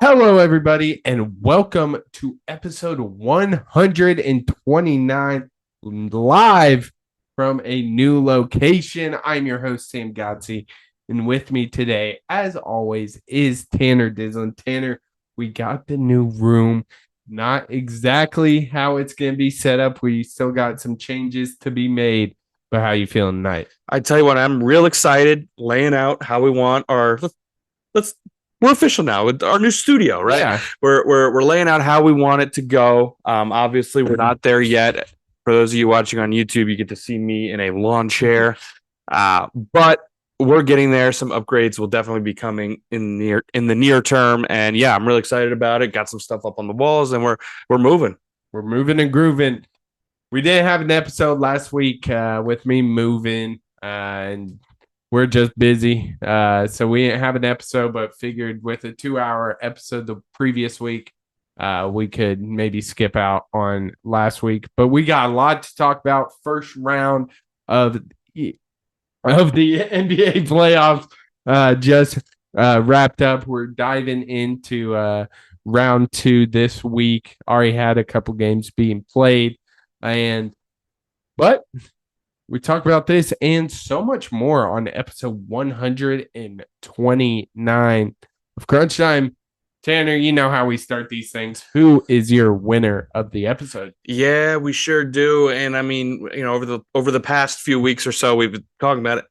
Hello, everybody, and welcome to episode 129 live from a new location. I'm your host, Sam Godsey, and with me today, as always, is Tanner Dislin. Tanner, we got the new room. Not exactly how it's going to be set up. We still got some changes to be made. But how you feeling tonight? I tell you what, I'm real excited laying out how we want our let's we're official now with our new studio, right? Yeah. We're laying out how we want it to go. Obviously we're not there yet. For those of you watching on YouTube, you get to see me in a lawn chair. But we're getting there. Some upgrades will definitely be coming in the near term. And yeah, I'm really excited about it. Got some stuff up on the walls and we're moving. We're moving and grooving. We didn't have an episode last week with me moving, and we're just busy. So we didn't have an episode, but figured with a 2-hour episode the previous week, we could maybe skip out on last week. But we got a lot to talk about. First round of the NBA playoffs just wrapped up. We're diving into round 2 this week. Already had a couple games being played. But we talk about this and so much more on episode 129 of Crunch Time. Tanner, you know how we start these things. Who is your winner of the episode? Yeah, we sure do. And I mean, over the past few weeks or so, we've been talking about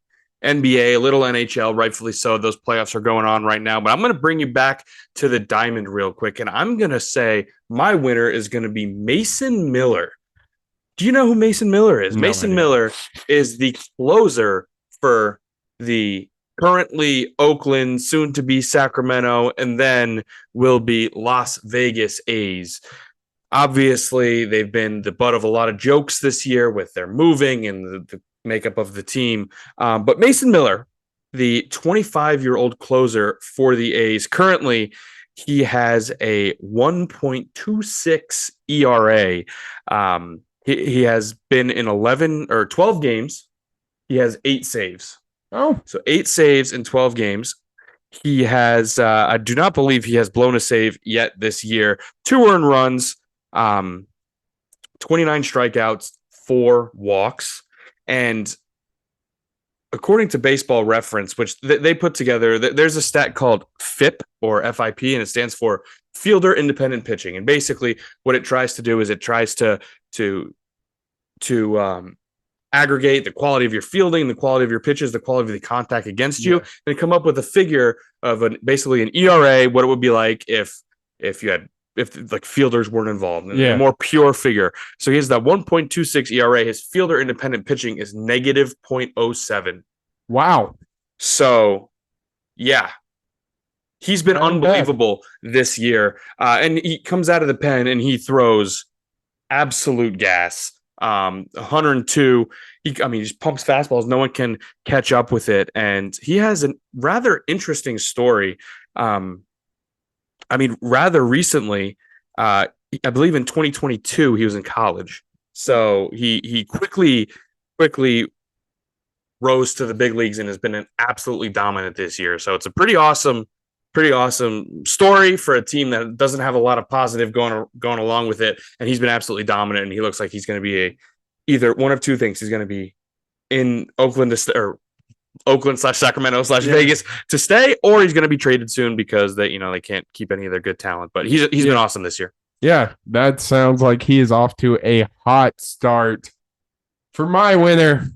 NBA, a little NHL, rightfully so. Those playoffs are going on right now. But I'm going to bring you back to the diamond real quick. And I'm going to say my winner is going to be Mason Miller. Do you know who Mason Miller is? No Mason idea. Miller is the closer for the currently Oakland, soon to be Sacramento, and then will be Las Vegas A's. Obviously, they've been the butt of a lot of jokes this year with their moving and the makeup of the team. But Mason Miller, the 25-year-old closer for the A's, currently he has a 1.26 ERA. He has been in 11 or 12 games. He has 8 saves. Oh, So 8 saves in 12 games. He has, I do not believe he has blown a save yet this year. 2 earned runs, 29 strikeouts, 4 walks. And according to Baseball Reference, which they put together, there's a stat called FIP or FIP, and it stands for Fielder Independent Pitching. And basically what it tries to do is it tries to aggregate the quality of your fielding, the quality of your pitches, the quality of the contact against you, and come up with a figure of basically an ERA, what it would be like if like fielders weren't involved, a more pure figure. So he has that 1.26 ERA. His fielder independent pitching is negative 0.07. wow. So yeah, he's been unbelievable this year. And he comes out of the pen and he throws absolute gas. 102. He just pumps fastballs. No one can catch up with it. And he has a rather interesting story. Rather recently, I believe in 2022, he was in college. So he quickly rose to the big leagues and has been absolutely dominant this year. So it's a pretty awesome story for a team that doesn't have a lot of positive going along with it. And he's been absolutely dominant. And he looks like he's going to be either one of two things. He's going to be in Oakland Oakland/Sacramento/ Vegas to stay, or he's going to be traded soon because they can't keep any of their good talent. But he's been awesome this year. Yeah, that sounds like he is off to a hot start. For my winner,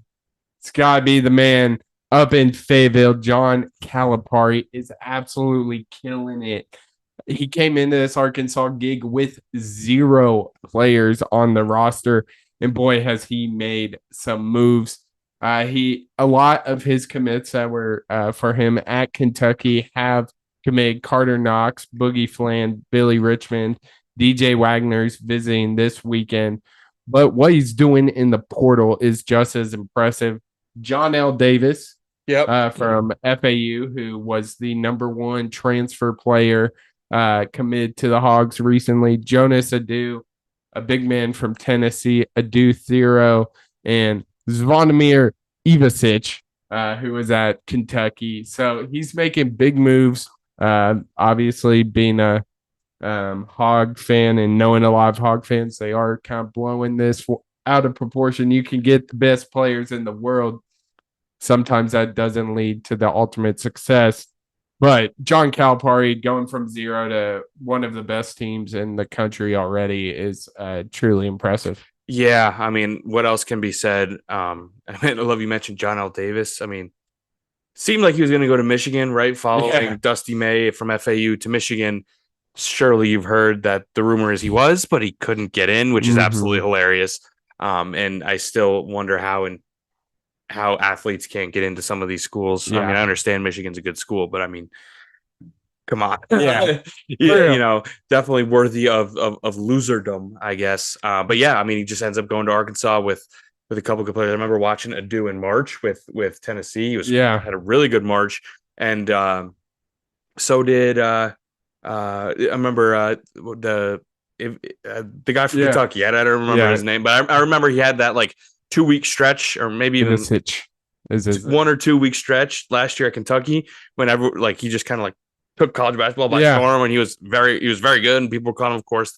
it's got to be the man up in Fayetteville. John Calipari is absolutely killing it. He came into this Arkansas gig with 0 players on the roster, and boy, has he made some moves. A lot of his commits that were for him at Kentucky have committed. Carter Knox, Boogie Fland, Billy Richmond, DJ Wagner's visiting this weekend. But what he's doing in the portal is just as impressive. John L. Davis from FAU, who was the number 1 transfer player committed to the Hogs recently. Jonas Adu, a big man from Tennessee, Adu Thero, and Zvonimir Ivasic, who was at Kentucky. So he's making big moves Obviously, being a Hog fan and knowing a lot of Hog fans, they are kind of blowing this out of proportion. You can get the best players in the world. Sometimes that doesn't lead to the ultimate success. But John Calipari going from zero to one of the best teams in the country already is truly impressive. Yeah, I mean, what else can be said? I love you mentioned John L. Davis. I mean, seemed like he was going to go to Michigan, right? Following Dusty May from FAU to Michigan. Surely you've heard that the rumor is he was, but he couldn't get in, which is absolutely hilarious. And I still wonder how athletes can't get into some of these schools. Yeah. I mean, I understand Michigan's a good school, but I mean, come on. Yeah. You know, definitely worthy of loserdom, I guess. But yeah, I mean, he just ends up going to Arkansas with a couple good players. I remember watching Adu in March with Tennessee. He had a really good March, and so did I remember the guy from Kentucky. I don't remember his name, but I remember he had that like 2-week stretch, or maybe even 1 or 2 week stretch last year at Kentucky. Whenever like he just kind of like took college basketball by storm, and he was very good, and people were calling him, of course,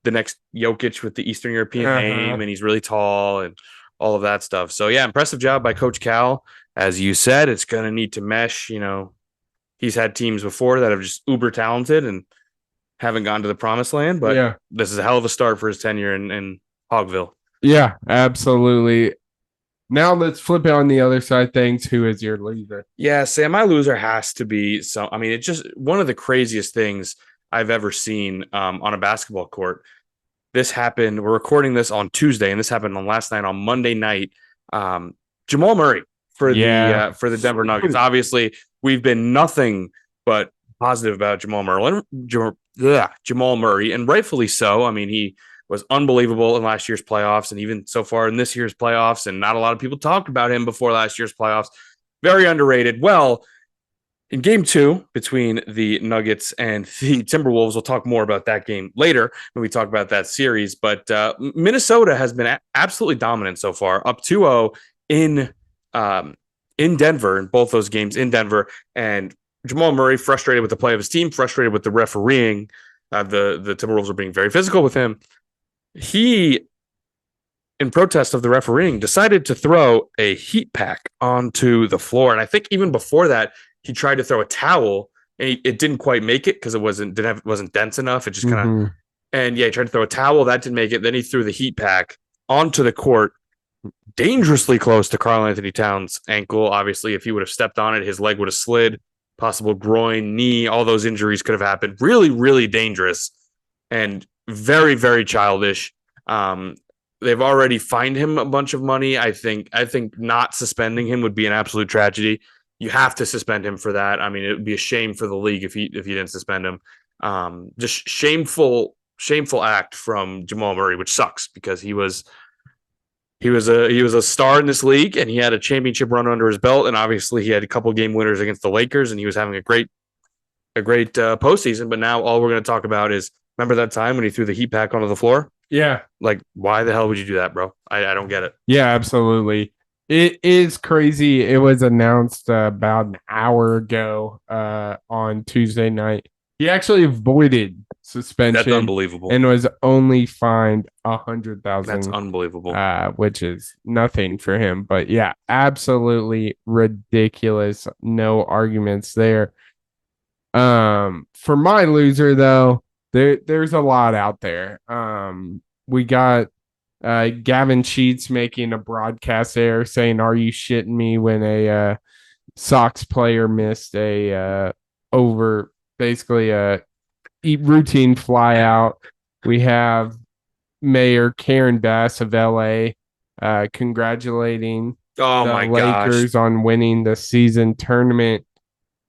the next Jokic with the Eastern European name, and he's really tall and all of that stuff. So yeah, impressive job by Coach Cal. As you said, it's going to need to mesh. You know, he's had teams before that have just uber talented and haven't gone to the promised land, but this is a hell of a start for his tenure in Hogville. Yeah, absolutely. Now let's flip it on the other side things. Who is your loser? Yeah, Sam, my loser has to be I mean, it's just one of the craziest things I've ever seen on a basketball court. This happened. We're recording this on Tuesday, and this happened on last night on Monday night. Jamal Murray for the Denver Nuggets. Obviously, we've been nothing but positive about Jamal Murray, and rightfully so. I mean, he was unbelievable in last year's playoffs, and even so far in this year's playoffs, and not a lot of people talked about him before last year's playoffs. Very underrated. Well, in game 2 between the Nuggets and the Timberwolves, we'll talk more about that game later when we talk about that series. But Minnesota has been absolutely dominant so far, up 2-0 in Denver, in both those games in Denver. And Jamal Murray, frustrated with the play of his team, frustrated with the refereeing. The Timberwolves were being very physical with him. He, in protest of the refereeing, decided to throw a heat pack onto the floor. And I think even before that, he tried to throw a towel, and it didn't quite make it because it wasn't dense enough. It just kind of, and he tried to throw a towel. That didn't make it. Then he threw the heat pack onto the court, dangerously close to Karl Anthony Towns' ankle. Obviously, if he would have stepped on it, his leg would have slid. Possible groin, knee, all those injuries could have happened. Really, really dangerous and very, very childish. They've already fined him a bunch of money. I think not suspending him would be an absolute tragedy. You have to suspend him for that. I mean, it would be a shame for the league if you didn't suspend him. Just shameful act from Jamal Murray, which sucks because he was a star in this league, and he had a championship run under his belt, and obviously he had a couple game winners against the Lakers, and he was having a great postseason. But now all we're going to talk about is, remember that time when he threw the heat pack onto the floor? Yeah. Like, why the hell would you do that, bro? I don't get it. Yeah, absolutely. It is crazy. It was announced about an hour ago on Tuesday night. He actually avoided suspension. That's unbelievable. And was only fined $100,000. That's unbelievable. Which is nothing for him. But yeah, absolutely ridiculous. No arguments there. For my loser though, there's a lot out there. We got Gavin Sheets making a broadcast there saying, "Are you shitting me?" when a Sox player missed a routine fly out. We have Mayor Karen Bass of LA congratulating the Lakers on winning the season tournament.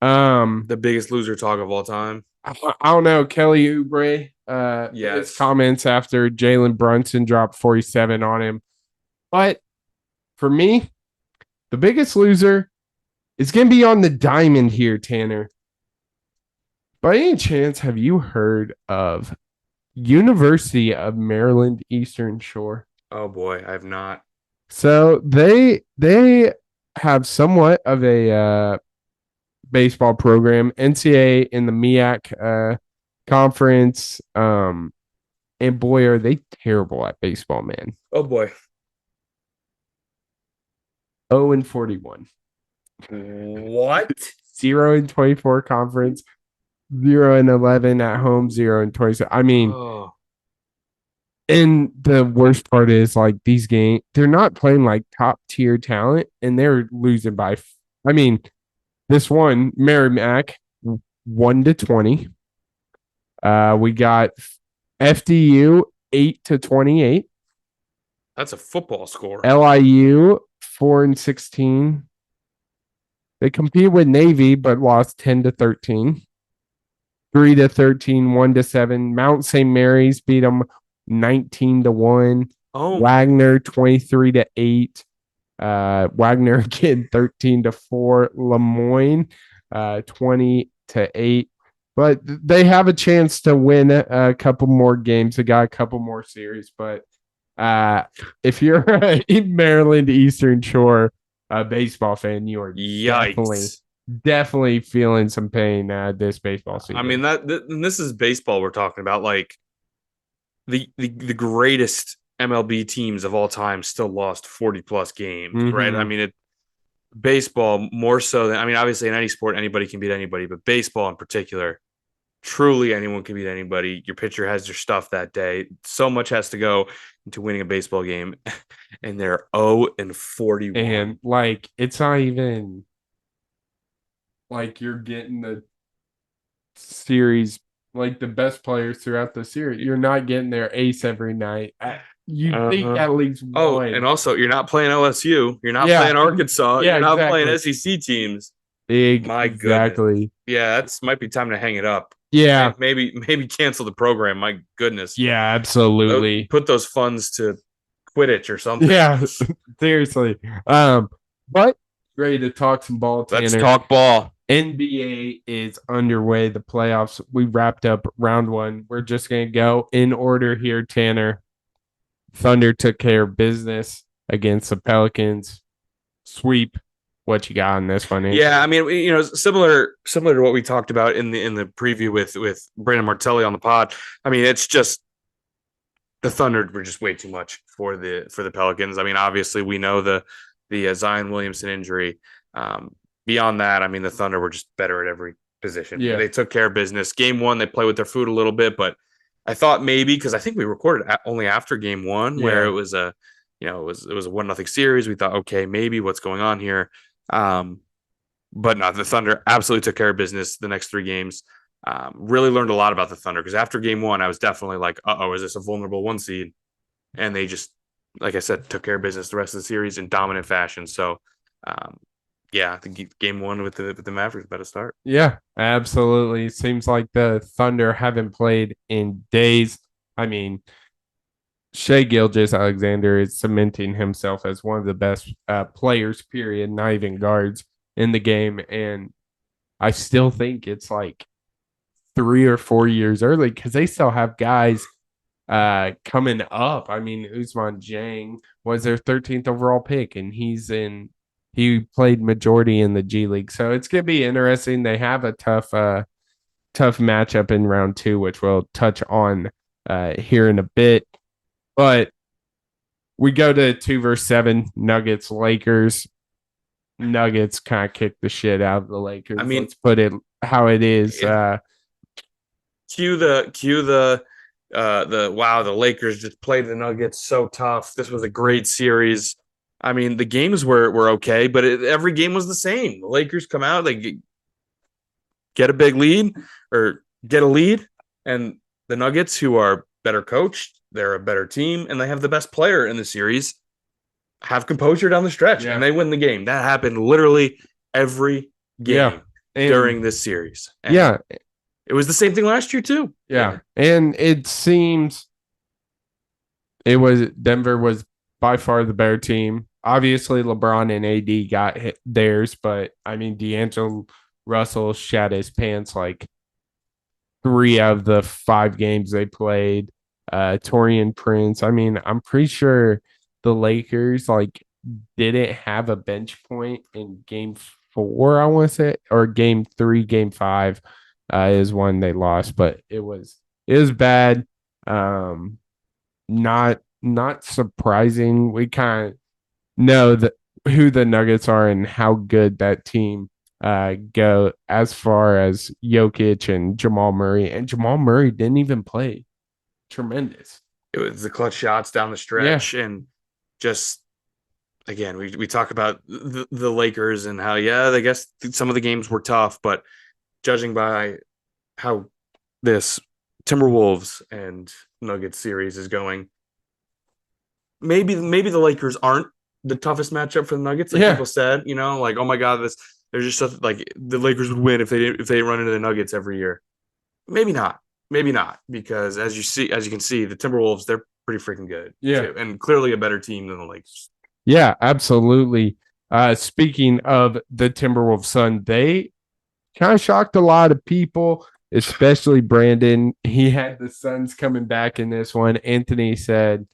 The biggest loser talk of all time. I don't know. Kelly Oubre, his comments after Jalen Brunson dropped 47 on him. But for me, the biggest loser is going to be on the diamond here, Tanner. By any chance, have you heard of University of Maryland Eastern Shore? Oh boy, I have not. So they have somewhat of a baseball program. NCAA in the MEAC conference. And boy, are they terrible at baseball, man. Oh boy. 0-41. What? 0-24 conference, 0-11 at home, 0-27. I mean, Oh. and the worst part is like these games, they're not playing like top tier talent and they're losing by, I mean, this one, Merrimack, 1-20. We got FDU 8-28. That's a football score. LIU 4-16. They compete with Navy, but lost 10-13. 3-13, 1-7. Mount St. Mary's beat them 19-1. Oh, Wagner 23-8. Wagner again 13-4. Lemoyne 20-8. But they have a chance to win a couple more games. They got a couple more series. But if you're a Maryland Eastern Shore baseball fan, you are definitely feeling some pain this baseball season. I mean, this is baseball we're talking about. Like the greatest MLB teams of all time still lost 40 plus games, right? I mean, baseball more so than, I mean, obviously in any sport, anybody can beat anybody, but baseball in particular, truly anyone can beat anybody. Your pitcher has your stuff that day. So much has to go into winning a baseball game, and they're 0-41. And like, it's not even like you're getting the series, like the best players throughout the series. You're not getting their ace every night. You think at least one. Oh, and also you're not playing LSU. You're not playing Arkansas. You're not playing SEC teams. My goodness. Yeah, that's might be time to hang it up. Yeah. Maybe cancel the program. My goodness. Yeah, absolutely. Put those funds to Quidditch or something. Yeah, seriously. But ready to talk some ball, Tanner. Let's talk ball. NBA is underway. The playoffs. We wrapped up round one. We're just going to go in order here, Tanner. Thunder took care of business against the Pelicans. Sweep. What you got on this one? Yeah, I mean, you know, similar to what we talked about in the preview with Brandon Martelli on the pod. I mean, it's just the Thunder were just way too much for the Pelicans. I mean, obviously we know the Zion Williamson injury. Beyond that, I mean, the Thunder were just better at every position. Yeah, they took care of business. Game one, they played with their food a little bit, but I thought maybe because I think we recorded only after game one, where it was a 1-0 series. We thought, okay, maybe what's going on here. But no, the Thunder absolutely took care of business the next 3 games. Really learned a lot about the Thunder because after game one, I was definitely like, is this a vulnerable 1 seed? And they just, like I said, took care of business the rest of the series in dominant fashion. So, I think game one with the Mavericks better start. Yeah, absolutely. Seems like the Thunder haven't played in days. I mean, Shai Gilgeous-Alexander is cementing himself as one of the best players, period, not even guards in the game. And I still think it's like 3 or 4 years early because they still have guys coming up. I mean, Ousmane Dieng was their 13th overall pick, and he played majority in the G League. So it's going to be interesting. They have a tough matchup in round 2, which we'll touch on here in a bit. But we go to 2 versus 7, Nuggets, Lakers. Nuggets kind of kick the shit out of the Lakers. I mean, let's put it how it is. Cue the wow, the Lakers just played the Nuggets so tough. This was a great series. I mean, the games were okay, but every game was the same. The Lakers come out, they get a big lead or get a lead, and the Nuggets, who are better coached, they're a better team, and they have the best player in the series, have composure down the stretch, and they win the game. That happened literally every game during this series. And it was the same thing last year too. Yeah. And it seems Denver was by far the better team. Obviously, LeBron and AD got theirs, but I mean, D'Angelo Russell shat his pants like 3 out of the 5 games they played. Taurean Prince. I mean, I'm pretty sure the Lakers didn't have a bench point in game 4, I want to say, or game 3, game 5 is when they lost, but it was bad. Not surprising. We kind of know who the Nuggets are and how good that team go as far as Jokic and Jamal Murray. And Jamal Murray didn't even play. Tremendous. It was the clutch shots down the stretch, and just again, we talk about the Lakers and how I guess some of the games were tough, but judging by how this Timberwolves and Nuggets series is going, maybe the Lakers aren't the toughest matchup for the Nuggets, like people said. Like, oh my god, there's just stuff like the Lakers would win if they run into the Nuggets every year. Maybe not, because as you can see, the Timberwolves, they're pretty freaking good, too, and clearly a better team than the Lakers. Yeah, absolutely. Speaking of the Timberwolves, son, they kind of shocked a lot of people, especially Brandon. He had the Suns coming back in this one. Anthony said,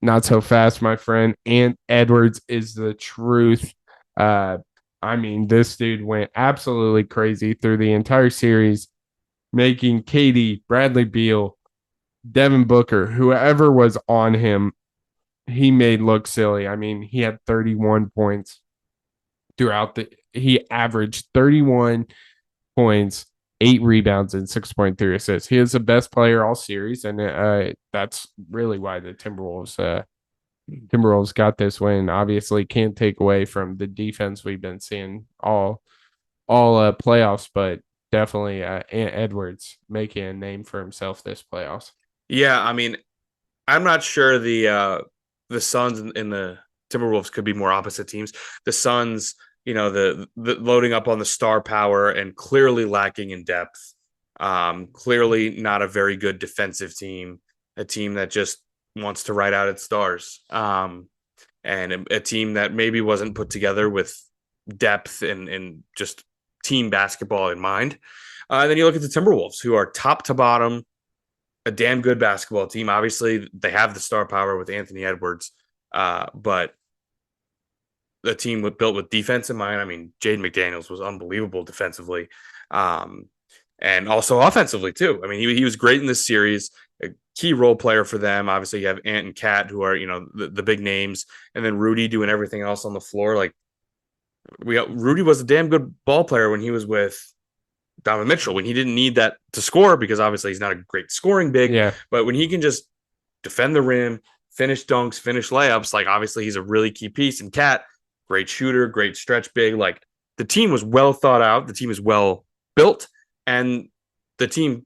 "Not so fast, my friend." And Edwards is the truth. This dude went absolutely crazy through the entire series, making KD, Bradley Beal, Devin Booker, whoever was on him, he made look silly. He had 31 points he averaged 31 points, 8 rebounds, and 6.3 assists. He is the best player all series, and that's really why the Timberwolves got this win. Obviously, can't take away from the defense we've been seeing all playoffs, but definitely Edwards making a name for himself this playoffs. Yeah, I'm not sure the Suns and the Timberwolves could be more opposite teams. The Suns, the loading up on the star power and clearly lacking in depth. Clearly not a very good defensive team, a team that just wants to ride out its stars. And a team that maybe wasn't put together with depth and just team basketball in mind. And then you look at the Timberwolves, who are top to bottom, a damn good basketball team. Obviously, they have the star power with Anthony Edwards, but the team built with defense in mind. Jaden McDaniels was unbelievable defensively, and also offensively too. He was great in this series, a key role player for them. Obviously, you have Ant and Cat, who are the big names, and then Rudy doing everything else on the floor. Like Rudy was a damn good ball player when he was with Donovan Mitchell, when he didn't need that to score, because obviously he's not a great scoring big, but when he can just defend the rim, finish dunks, finish layups, like obviously he's a really key piece. And Cat, great shooter, great stretch big. Like the team was well thought out. The team is well built, and the team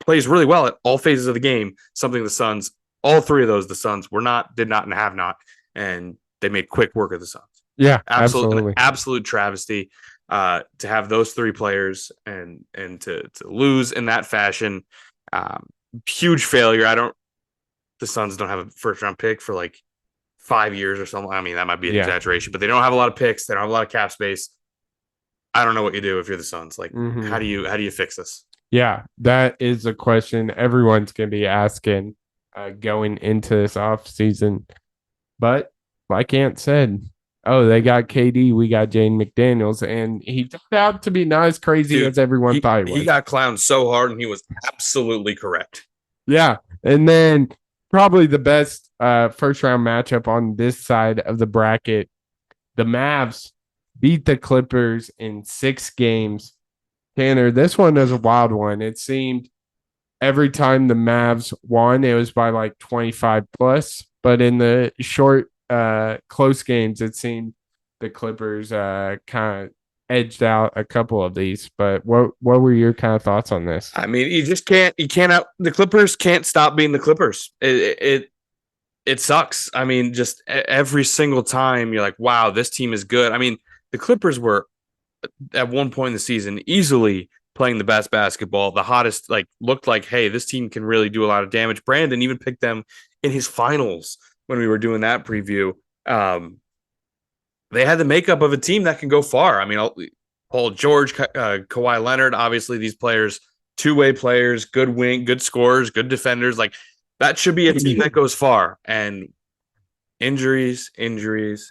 plays really well at all phases of the game. Something the Suns, all three of those, the Suns did not, and have not, and they made quick work of the Suns. Yeah, absolutely. An absolute travesty to have those three players and to lose in that fashion. Huge failure. The Suns don't have a first round pick for like 5 years or something. That might be an exaggeration, but they don't have a lot of picks. They don't have a lot of cap space. I don't know what you do if you're the Suns. Like, how do you fix this? Yeah, that is a question everyone's going to be asking going into this offseason. But like Ant said, they got KD, we got Jaden McDaniels, and he turned out to be not as crazy as everyone thought he was. He got clowned so hard, and he was absolutely correct. Yeah, and then probably the best first-round matchup on this side of the bracket, the Mavs beat the Clippers in 6 games. Tanner, this one is a wild one. It seemed every time the Mavs won, it was by like 25 plus, but in the short close games, it seemed the Clippers kind of edged out a couple of these. But what were your kind of thoughts on this? The Clippers can't stop being the Clippers. It sucks. Just every single time you're like, wow, this team is good. The Clippers were at one point in the season easily playing the best basketball, the hottest, looked like, hey, this team can really do a lot of damage. Brandon even picked them in his finals when we were doing that preview. They had the makeup of a team that can go far. Paul George, Kawhi Leonard, obviously these players, two-way players, good wing, good scorers, good defenders. Like that should be a team that goes far. And Injuries.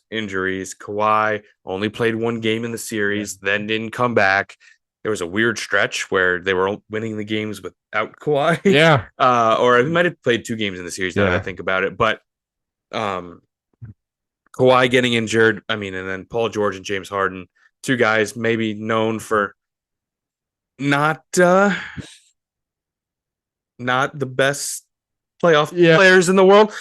Kawhi only played one game in the series, then didn't come back. There was a weird stretch where they were winning the games without Kawhi. Yeah. Or he might have played 2 games in the series now that I think about it. But Kawhi getting injured, and then Paul George and James Harden, 2 guys maybe known for not the best playoff players in the world,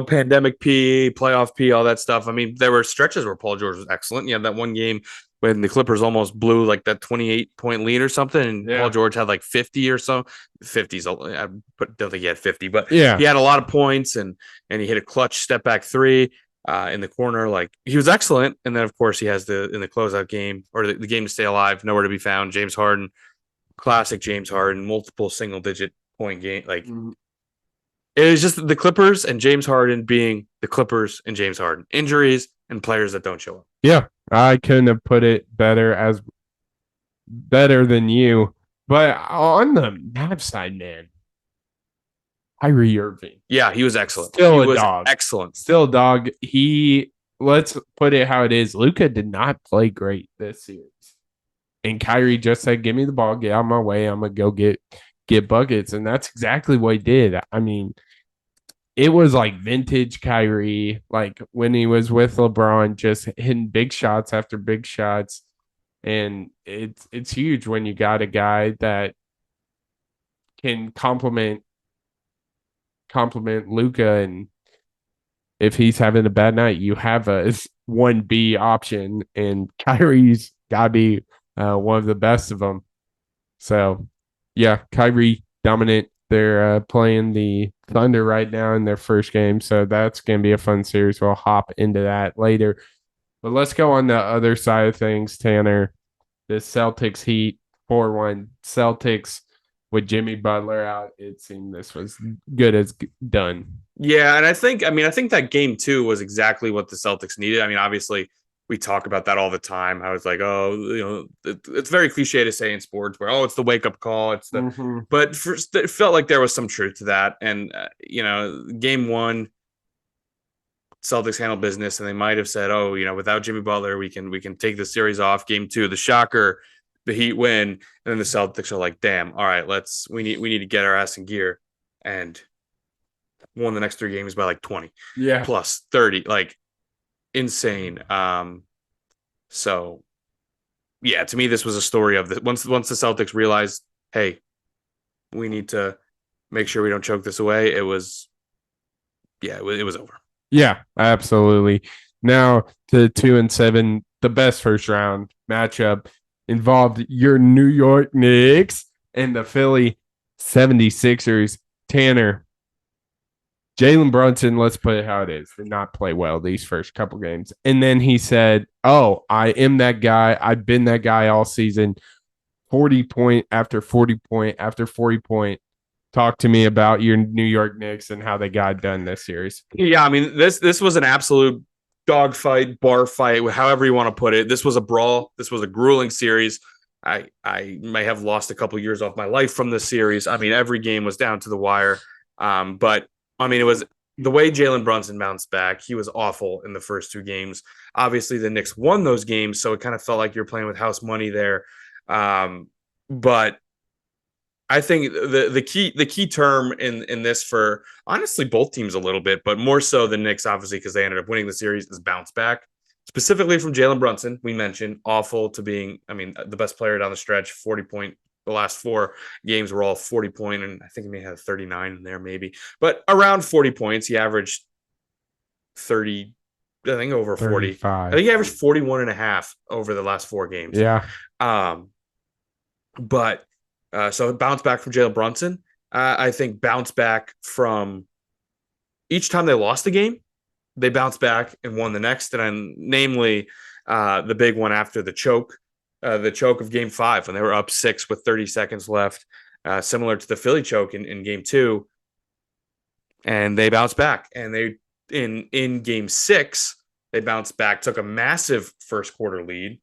pandemic P, playoff P, all that stuff. There were stretches where Paul George was excellent. You had that one game when the Clippers almost blew like that 28-point lead or something, and Paul George had like 50 or so. 50s, I don't think he had 50, but he had a lot of points, and he hit a clutch step back 3 in the corner. Like, he was excellent. And then of course he has in the closeout game, or the game to stay alive, nowhere to be found, James Harden, classic James Harden, multiple single digit point game. Like, it is just the Clippers and James Harden being the Clippers and James Harden. Injuries and players that don't show up. Yeah, I couldn't have put it better than you. But on the Mavs side, man, Kyrie Irving. Yeah, he was excellent. Still he a dog. Excellent. Still a dog. Let's put it how it is. Luka did not play great this series. And Kyrie just said, give me the ball, get out of my way. I'm going to go get buckets. And that's exactly what he did. It was like vintage Kyrie, like when he was with LeBron, just hitting big shots after big shots. And it's huge when you got a guy that can complement Luka, and if he's having a bad night, you have a 1B option, and Kyrie's got to be one of the best of them. So, yeah, Kyrie dominant. They're playing the Thunder right now in their first game, so that's going to be a fun series. We'll hop into that later. But let's go on the other side of things, Tanner. The Celtics Heat 4-1. Celtics with Jimmy Butler out. It seemed this was good as done. Yeah, and I think that game 2 was exactly what the Celtics needed. Obviously, we talk about that all the time. I was like, it's very cliche to say in sports where, it's the wake up call. It's the, but it felt like there was some truth to that. And, game 1, Celtics handled business, and they might have said, without Jimmy Butler, we can take the series off. Game 2, the shocker, the Heat win. And then the Celtics are like, damn, all right, we need to get our ass in gear. And won the next 3 games by like 20 plus 30, like insane. So yeah, to me, this was a story of the once the Celtics realized, hey, we need to make sure we don't choke this away. It was over. Yeah, absolutely. Now to 2-7, the best first round matchup involved your New York Knicks and the Philly 76ers. Tanner, Jalen Brunson, let's put it how it is, did not play well these first couple games. And then he said, I am that guy. I've been that guy all season. 40 point after 40 point after 40 point. Talk to me about your New York Knicks and how they got done this series. Yeah, this was an absolute dogfight, bar fight, however you want to put it. This was a brawl. This was a grueling series. I may have lost a couple of years off my life from this series. Every game was down to the wire. But it was the way Jalen Brunson bounced back. He was awful in the first 2 games. Obviously, the Knicks won those games, so it kind of felt like you're playing with house money there. But I think the key term in this for honestly both teams a little bit, but more so the Knicks, obviously, because they ended up winning the series, is bounce back. Specifically from Jalen Brunson, we mentioned awful to being, the best player down the stretch, 40 point. The last 4 games were all 40 point, and I think he may have 39 in there, maybe, but around 40 points. He averaged 30, I think over 40. 35. I think he averaged 41 and a half over the last 4 games. Yeah. But so bounce back from Jalen Brunson. I think bounce back from each time they lost the game, they bounced back and won the next, and namely the big one after the choke. The choke of game 5 when they were up 6 with 30 seconds left, similar to the Philly choke in game 2. And they bounced back. And they in game 6, they bounced back, took a massive first quarter lead.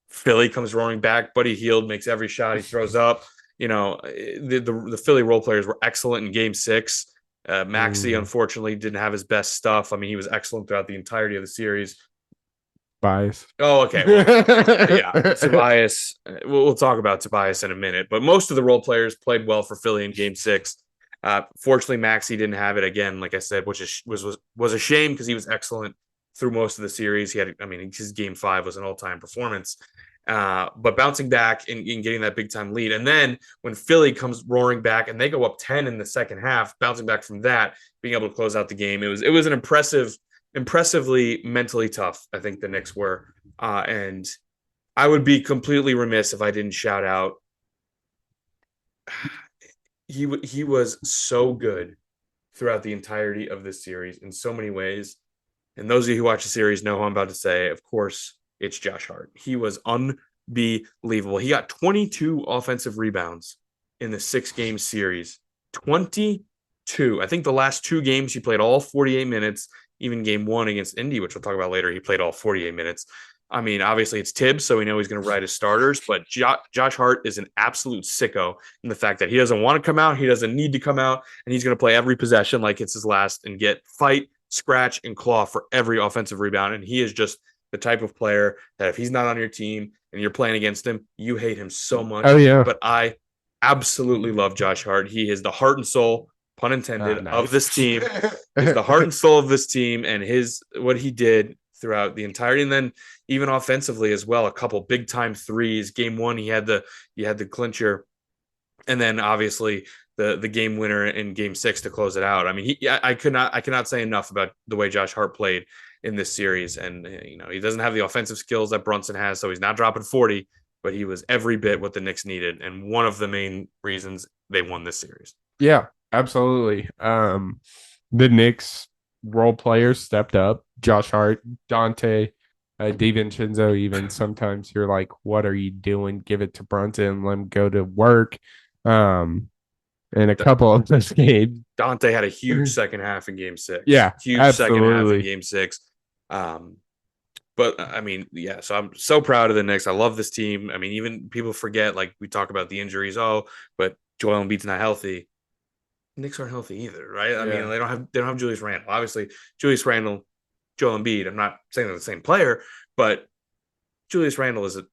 Philly comes roaring back. Buddy Hield makes every shot he throws up. The Philly role players were excellent in game 6. Maxey, unfortunately, didn't have his best stuff. I mean, he was excellent throughout the entirety of the series. Bias. Oh, okay. Well, yeah, Tobias. We'll talk about Tobias in a minute, but most of the role players played well for Philly in Game 6. Fortunately, Maxey didn't have it again, like I said, which was a shame because he was excellent through most of the series. His Game 5 was an all-time performance. But bouncing back and getting that big time lead. And then when Philly comes roaring back and they go up 10 in the second half, bouncing back from that, being able to close out the game, it was an impressively mentally tough, I think the Knicks were. And I would be completely remiss if I didn't shout out. He was so good throughout the entirety of this series in so many ways. And those of you who watch the series know who I'm about to say. Of course, it's Josh Hart. He was unbelievable. He got 22 offensive rebounds in the 6-game series. 22. I think the last 2 games he played all 48 minutes. Even Game 1 against Indy, which we'll talk about later, he played all 48 minutes. I mean, obviously it's Tibbs, so we know he's going to ride his starters, but Josh Hart is an absolute sicko in the fact that he doesn't want to come out, he doesn't need to come out, and he's going to play every possession like it's his last and fight, scratch, and claw for every offensive rebound. And he is just the type of player that if he's not on your team and you're playing against him, you hate him so much. Oh, yeah. But I absolutely love Josh Hart. He is the heart and soul, pun intended, of this team. He's the heart and soul of this team, and what he did throughout the entirety, and then even offensively as well, a couple big time threes. Game 1, he had the clincher, and then obviously the game winner in Game 6 to close it out. I mean, I cannot say enough about the way Josh Hart played in this series, and he doesn't have the offensive skills that Brunson has, so he's not dropping 40, but he was every bit what the Knicks needed, and one of the main reasons they won this series. Yeah, absolutely. The Knicks role players stepped up. Josh Hart, Dante, DiVincenzo, even sometimes you're like, what are you doing? Give it to Brunson, let him go to work. In a couple of those games. Dante had a huge second half in Game 6. Yeah, huge absolutely. second half in Game 6. But I mean, yeah, so I'm so proud of the Knicks. I love this team. I mean, even people forget, like we talk about the injuries. Oh, but Joel Embiid's not healthy. Knicks aren't healthy either, right? I mean, they don't have Julius Randle. Obviously, Julius Randle, Joel Embiid. I'm not saying they're the same player, but Julius Randle is an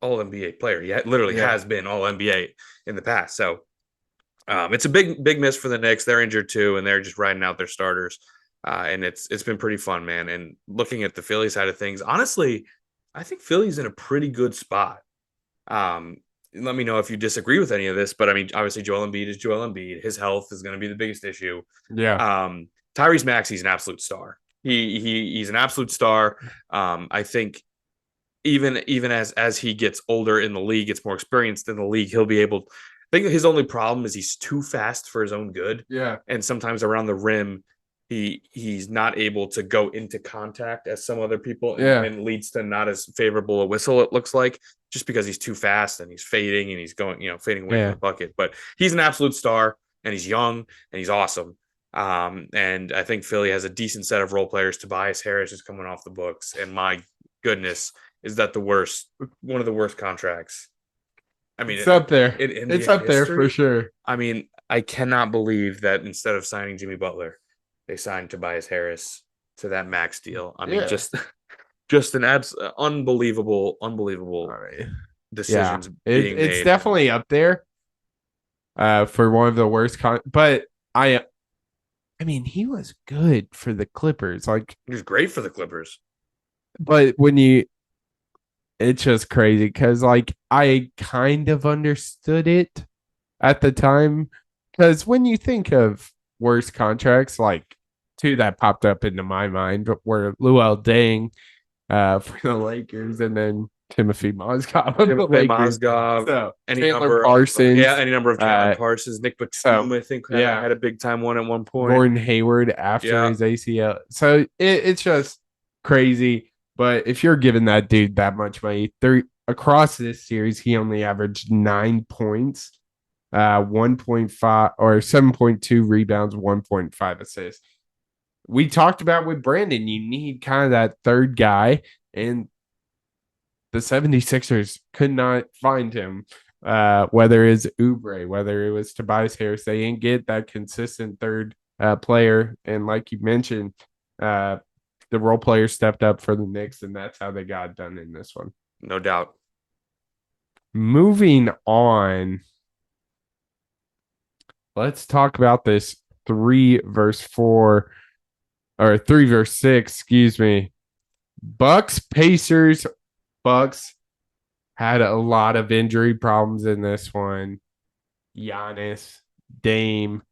All NBA player. He literally has been All NBA in the past. So it's a big miss for the Knicks. They're injured too, and they're just riding out their starters. And it's been pretty fun, man. And looking at the Philly side of things, honestly, I think Philly's in a pretty good spot. Let me know if you disagree with any of this, but I mean, obviously Joel Embiid is Joel Embiid. His health is going to be the biggest issue. Yeah. Tyrese Maxey's an absolute star. He's an absolute star. I think even as he gets older in the league, gets more experienced in the league, he'll be able. I think his only problem is he's too fast for his own good. Yeah. And sometimes around the rim, he's not able to go into contact as some other people, and leads to not as favorable a whistle, it looks like, just because he's too fast and he's fading and he's going, fading away from the bucket. But he's an absolute star, and he's young and he's awesome. And I think Philly has a decent set of role players. Tobias Harris is coming off the books, and my goodness, is that one of the worst contracts? I mean, it's up there. It's up there for sure. I mean, I cannot believe that instead of signing Jimmy Butler, they signed Tobias Harris to that max deal. I mean, just an unbelievable decisions being made. It's definitely up there for one of the worst. But I mean, he was good for the Clippers. Like, he was great for the Clippers. But it's just crazy because, like, I kind of understood it at the time. Because when you think of worst contracts, like, 2 that popped up into my mind were Luol Deng for the Lakers, and then Timothy Mozgov. So, any number of Chandler Parsons, Nick Batum, I think had a big time one at one point. Gordon Hayward after his ACL. So it's just crazy. But if you're giving that dude that much money, across this series, he only averaged 9 points, 1.5 or 7.2 rebounds, 1.5 assists. We talked about with Brandon, you need kind of that third guy, and the 76ers could not find him, whether it's Oubre, whether it was Tobias Harris. They didn't get that consistent third player. And like you mentioned, uh, the role player stepped up for the Knicks, and that's how they got done in this one. No doubt. Moving on, let's talk about this 3-4 or 3-6, excuse me. Bucks, Pacers, Bucks had a lot of injury problems in this one. Giannis, Dame,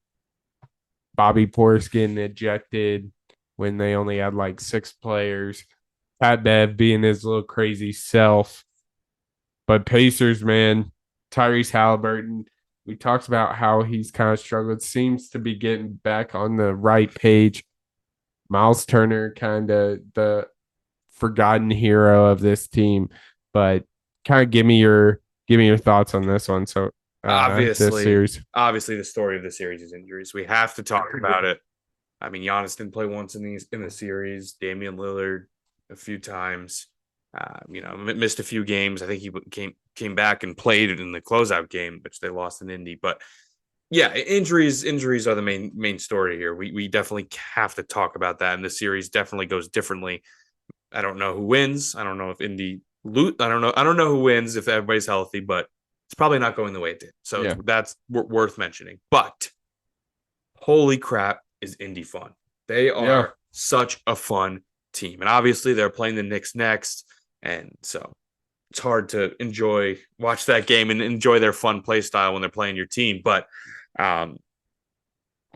Bobby Portis getting ejected when they only had like 6 players. Pat Bev being his little crazy self. But Pacers, man, Tyrese Halliburton, we talked about how he's kind of struggled, seems to be getting back on the right page. Miles Turner, kind of the forgotten hero of this team, but kind of give me your thoughts on this one. So this Obviously, series. obviously, the story of the series is injuries. We have to talk about it. I mean, Giannis didn't play once in the series. Damian Lillard a few times. Missed a few games. I think he came back and played in the closeout game, which they lost in Indy. But yeah, injuries are the main story here. We definitely have to talk about that, and the series definitely goes differently. I don't know who wins. I don't know if Indy loot. I don't know who wins if everybody's healthy, but it's probably not going the way it did. So Yeah. that's worth mentioning. But holy crap, is Indy fun? They are such a fun team, and obviously they're playing the Knicks next, and so it's hard to watch that game and enjoy their fun play style when they're playing your team. Um,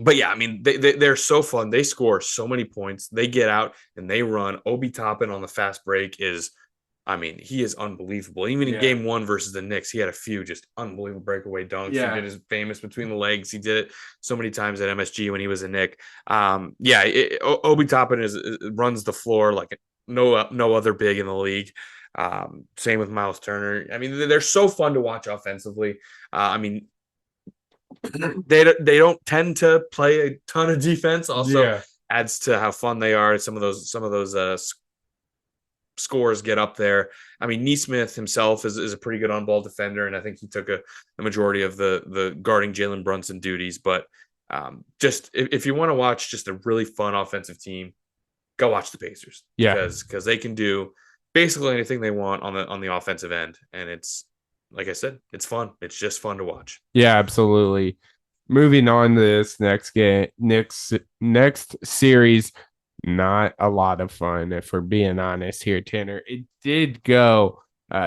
but yeah, I mean, they're so fun. They score so many points. They get out and they run. Obi Toppin on the fast break he is unbelievable. Even in game 1 versus the Knicks, he had a few just unbelievable breakaway dunks. Yeah. He did his famous between the legs. He did it so many times at MSG when he was a Knick. Obi Toppin runs the floor like no other big in the league. Same with Miles Turner. I mean, they're so fun to watch offensively. They don't tend to play a ton of defense. Also adds to how fun they are. Some of those scores get up there. I mean, Neesmith himself is a pretty good on-ball defender, and I think he took a majority of the guarding Jalen Brunson duties. But just if you want to watch just a really fun offensive team, go watch the Pacers. Yeah. Because they can do basically anything they want on the offensive end, and it's like I said, it's fun. It's just fun to watch. Yeah, absolutely. Moving on to this next series, not a lot of fun, if we're being honest here, Tanner. It did go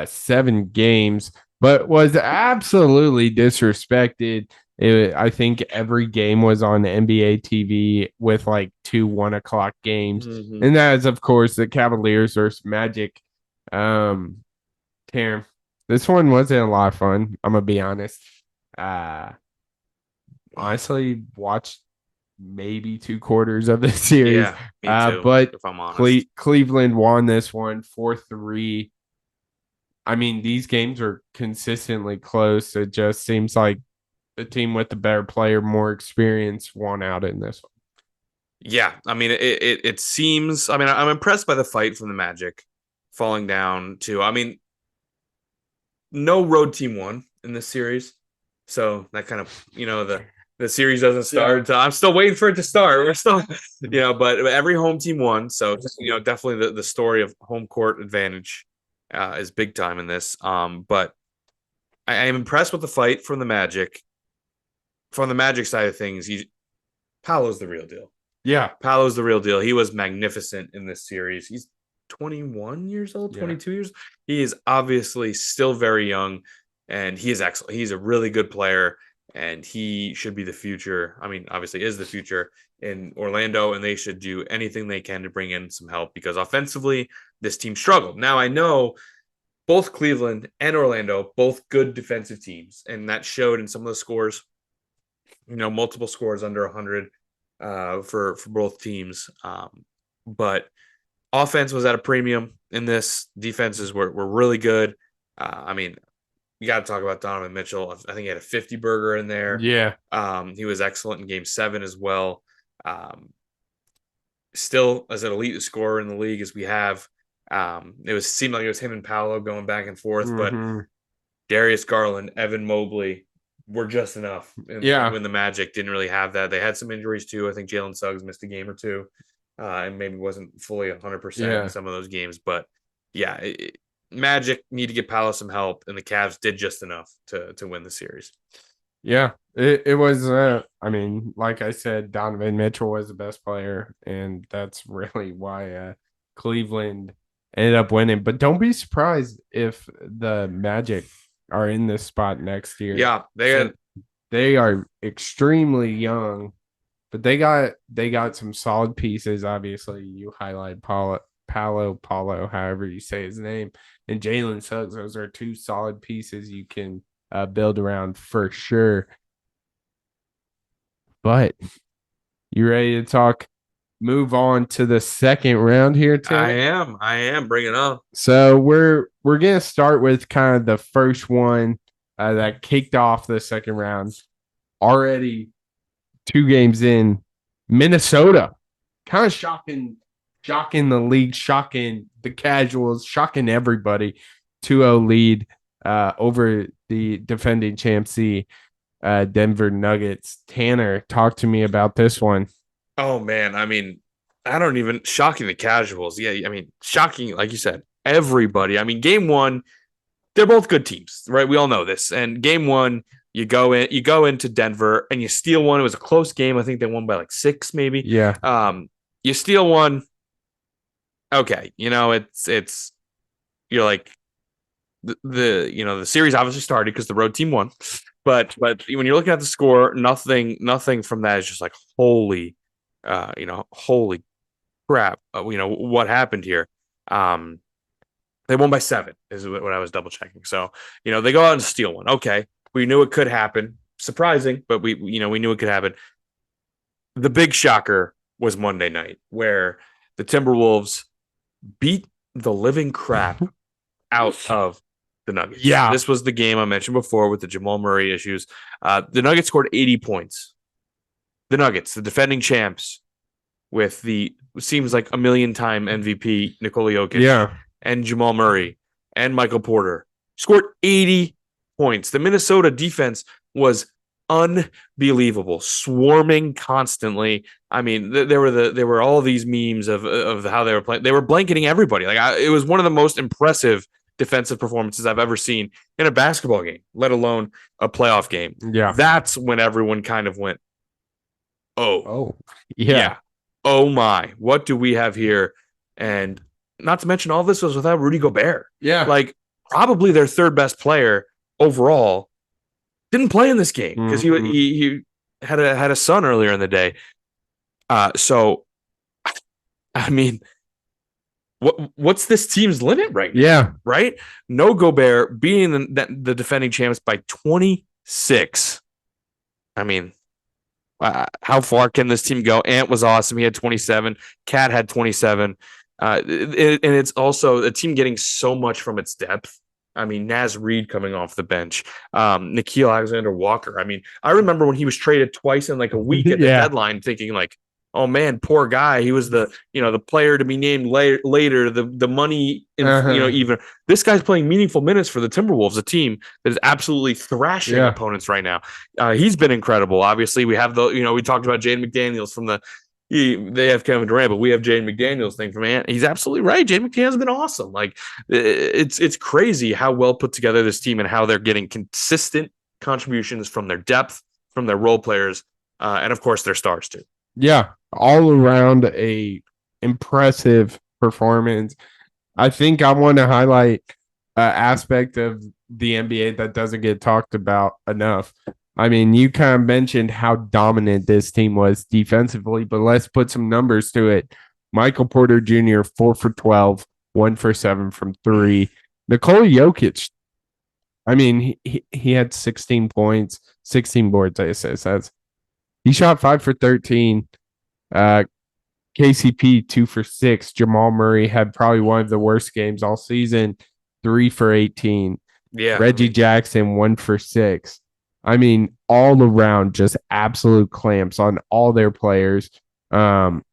7 games, but was absolutely disrespected. I think every game was on NBA TV with like 2 1 o'clock games. Mm-hmm. And that is, of course, the Cavaliers versus Magic. Tanner, this one wasn't a lot of fun. I'm gonna be honest. Honestly, watched maybe 2 quarters of the series. Yeah, me too, but if I'm honest. Cleveland won this one 4-3. I mean, these games are consistently close. It just seems like the team with the better player, more experience, won out in this one. Yeah, I mean, it seems. I mean, I'm impressed by the fight from the Magic, falling down to. I mean, no road team won in this series, so that kind of the series doesn't start. I'm still waiting for it to start. We're still, but every home team won, so definitely the story of home court advantage is big time in this. But I am impressed with the fight from the Magic. From the Magic side of things, Paolo's the real deal. Yeah. Paolo's the real deal. He was magnificent in this series. He's 21 years old, 22 years. He is obviously still very young, and he is excellent. He's a really good player, and he should be the future. I mean, obviously is the future in Orlando, and they should do anything they can to bring in some help because offensively, this team struggled. Now, I know both Cleveland and Orlando, both good defensive teams, and that showed in some of the scores, multiple scores under 100 for both teams. But offense was at a premium in this. Defenses were really good. I mean, you got to talk about Donovan Mitchell. I think he had a 50 burger in there. Yeah. He was excellent in game 7 as well. Still as an elite scorer in the league as we have. Seemed like it was him and Paolo going back and forth, but Darius Garland, Evan Mobley, were just enough. And Yeah. when the Magic didn't really have that, they had some injuries too. I think Jalen Suggs missed a game or two, and maybe wasn't fully 100% in some of those games. But yeah, Magic need to get Palace some help, and the Cavs did just enough to win the series. Yeah, it was. I mean, like I said, Donovan Mitchell was the best player, and that's really why Cleveland ended up winning. But don't be surprised if the Magic are in this spot next year. Yeah, they are extremely young, but they got some solid pieces. Obviously, you highlight Paulo, however you say his name, and Jalen Suggs. Those are two solid pieces you can build around for sure. But you ready to talk? Move on to the second round here, Tim. I am. Bring it on. So we're gonna start with kind of the first one that kicked off the second round. Already 2 games in, Minnesota, kind of shocking the league, shocking the casuals, shocking everybody. 2-0 lead over the defending champs, the Denver Nuggets. Tanner, talk to me about this one. Oh man, I mean, I don't even shocking the casuals. Yeah, I mean, shocking, like you said, everybody. I mean, game one, they're both good teams, right? We all know this. And game one, you go into Denver and you steal one. It was a close game. I think they won by like 6, maybe. Yeah. You steal one. Okay, it's you're like the series obviously started because the road team won, but when you're looking at the score, nothing from that is just like holy crap. What happened here. They won by 7 is what I was double checking. So they go out and steal one. Okay, we knew it could happen. Surprising, but we knew it could happen. The big shocker was Monday night, where the Timberwolves beat the living crap out of the Nuggets. Yeah. This was the game I mentioned before with the Jamal Murray issues. The Nuggets scored 80 points. The Nuggets, the defending champs, with the seems like a million-time MVP Nikola Jokic and Jamal Murray and Michael Porter, scored 80 points. The Minnesota defense was unbelievable, swarming constantly. I mean, there were all these memes of how they were playing. They were blanketing everybody. It was one of the most impressive defensive performances I've ever seen in a basketball game, let alone a playoff game. Yeah, that's when everyone kind of went, oh, yeah. Oh my, what do we have here? And not to mention all this was without Rudy Gobert. Yeah, like probably their third best player overall didn't play in this game because he had a son earlier in the day. So, I mean, what's this team's limit right now? Yeah, right. No Gobert beating the defending champs by 26. I mean, how far can this team go? Ant was awesome. He had 27. Cat had 27. And it's also a team getting so much from its depth. I mean, Naz Reid coming off the bench, Nickeil Alexander-Walker. I mean, I remember when he was traded twice in like a week at the deadline, thinking like, "Oh man, poor guy. He was the player to be named later. The money, even this guy's playing meaningful minutes for the Timberwolves, a team that is absolutely thrashing opponents right now. He's been incredible. Obviously, we have we talked about Jaden McDaniels from they have Kevin Durant, but we have Jaden McDaniels thing from Ant. He's absolutely right. Jaden McDaniels been awesome. Like it's crazy how well put together this team and how they're getting consistent contributions from their depth, from their role players, and of course their stars too. Yeah, all around a impressive performance. I think I want to highlight an aspect of the NBA that doesn't get talked about enough. I mean, you kind of mentioned how dominant this team was defensively, but let's put some numbers to it. Michael Porter Jr., 4 for 12, 1 for 7 from 3. Nikola Jokic, I mean, he had 16 points, 16 boards, I say. He shot 5 for 13. KCP 2 for 6. Jamal Murray had probably one of the worst games all season, 3 for 18. Yeah. Reggie Jackson 1 for 6. I mean, all around just absolute clamps on all their players. And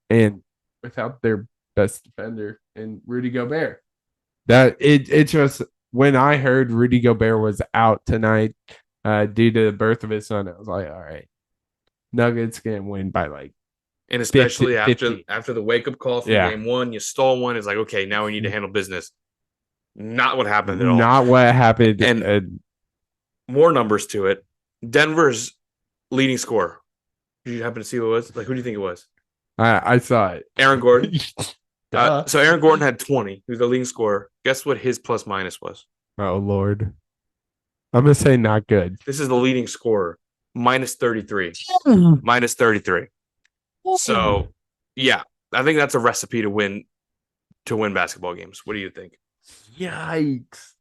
without their best defender and Rudy Gobert. That it just when I heard Rudy Gobert was out tonight, due to the birth of his son. I was like, all right, Nuggets gonna win by like And 50, especially 50. after the wake up call from Yeah, game one, you stole one. It's like, okay, now we need to handle business. Not what happened at all. not what happened. And more numbers to it. Denver's leading scorer. Did you happen to see who it was? Like, who do you think it was? I saw it. Aaron Gordon. Duh. So Aaron Gordon had 20. He was the leading scorer. Guess what his plus minus was? Oh Lord, I'm gonna say not good. This is the leading scorer. Minus 33. Minus 33. So, yeah, I think that's a recipe to win basketball games. What do you think? Yikes.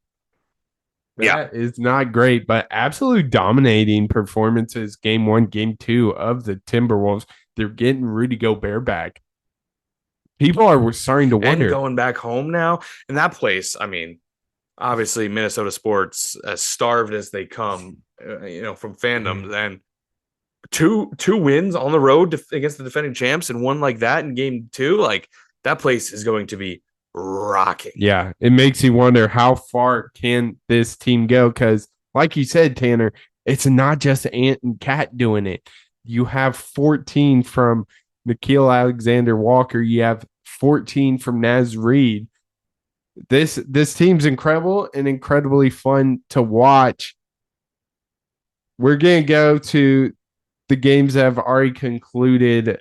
Yeah. That is not great, but absolute dominating performances game 1, game 2 of the Timberwolves. They're getting Rudy Gobert back. People are starting to wonder. And going back home now. And that place, I mean, obviously Minnesota sports, as starved as they come, from fandom, and two wins on the road against the defending champs and one like that in game 2, like that place is going to be rocking. Yeah, it makes you wonder how far can this team go? Because, like you said, Tanner, it's not just Ant and Cat doing it. You have 14 from Nickeil Alexander-Walker. You have 14 from Naz Reid. This team's incredible and incredibly fun to watch. We're going to go to the games that have already concluded.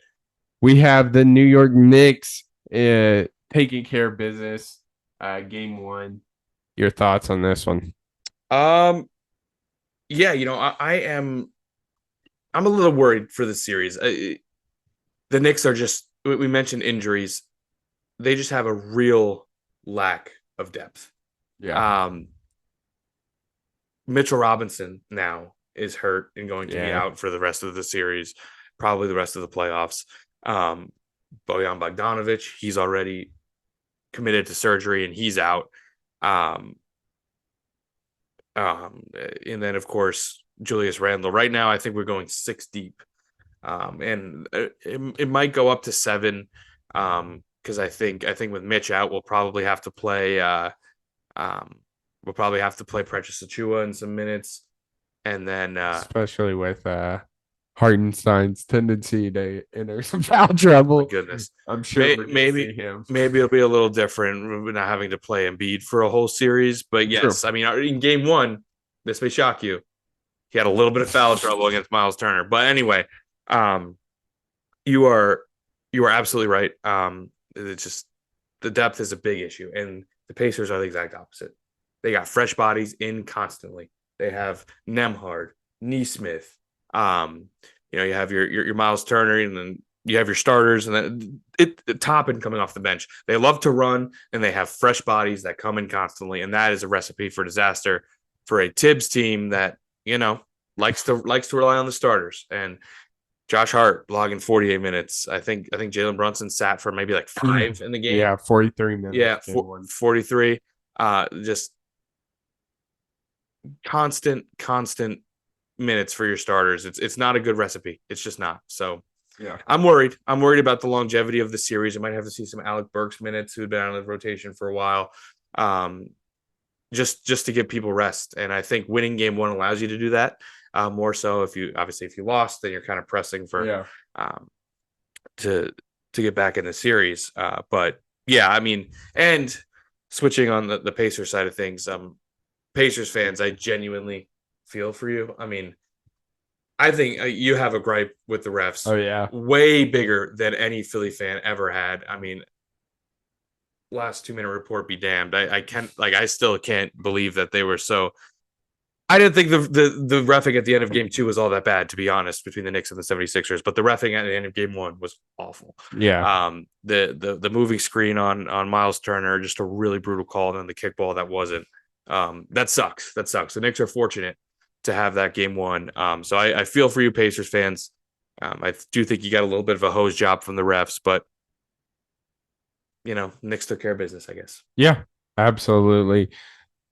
We have the New York Knicks taking care of business. Game 1. Your thoughts on this one? Yeah, I'm a little worried for the series. The Knicks are just, we mentioned injuries. They just have a real lack of depth. Yeah. Mitchell Robinson now is hurt and going to be out for the rest of the series, probably the rest of the playoffs. Bojan Bogdanovic, he's already committed to surgery and he's out. And then of course Julius Randle. Right now, I think we're going 6 deep, and it might go up to 7. Because I think with Mitch out, we'll probably have to play. Precious Achiuwa in some minutes, and then especially with Hartenstein's tendency to enter some foul trouble. Goodness, I'm sure maybe it'll be a little different. We're not having to play Embiid for a whole series, but yes, I mean in game 1, this may shock you. He had a little bit of foul trouble against Miles Turner, but anyway, you are absolutely right. It's just the depth is a big issue, and the Pacers are the exact opposite. They got fresh bodies in constantly. They have Nembhard, Nesmith. You have your Miles Turner, and then you have your starters, and then Toppin coming off the bench. They love to run, and they have fresh bodies that come in constantly, and that is a recipe for disaster for a Tibbs team that likes to rely on the starters. And Josh Hart logging 48 minutes. I think Jalen Brunson sat for maybe like 5 in the game. Yeah, 43 minutes. Yeah, 43. Just constant minutes for your starters. It's not a good recipe. It's just not. So yeah, I'm worried. I'm worried about the longevity of the series. I might have to see some Alec Burks minutes, who'd been out of the rotation for a while. Just to give people rest. And I think winning game 1 allows you to do that. More so if you lost, then you're kind of pressing for to get back in the series. But yeah, I mean, and switching on the Pacers side of things, Pacers fans, I genuinely feel for you. I mean, I think you have a gripe with the refs. Oh yeah, way bigger than any Philly fan ever had. I mean, last 2-minute report be damned. I still can't believe that they were so. I didn't think the reffing at the end of game 2 was all that bad, to be honest, between the Knicks and the 76ers, but the reffing at the end of game 1 was awful. Yeah. The moving screen on Miles Turner, just a really brutal call, and then the kickball that wasn't. That sucks. The Knicks are fortunate to have that game 1. So I feel for you, Pacers fans. I do think you got a little bit of a hose job from the refs, but Knicks took care of business, I guess. Yeah, absolutely.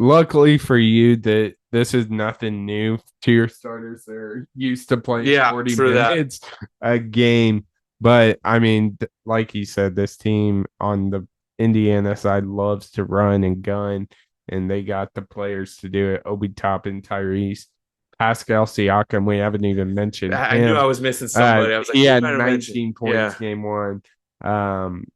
Luckily for you that this is nothing new to your starters. They're used to playing 40 minutes a game. But, I mean, like you said, this team on the Indiana side loves to run and gun, and they got the players to do it. Obi Toppin, Tyrese. Pascal Siakam, we haven't even mentioned I knew him. I was missing somebody. I was like, He who had might have mentioned? 19 points Yeah. game one.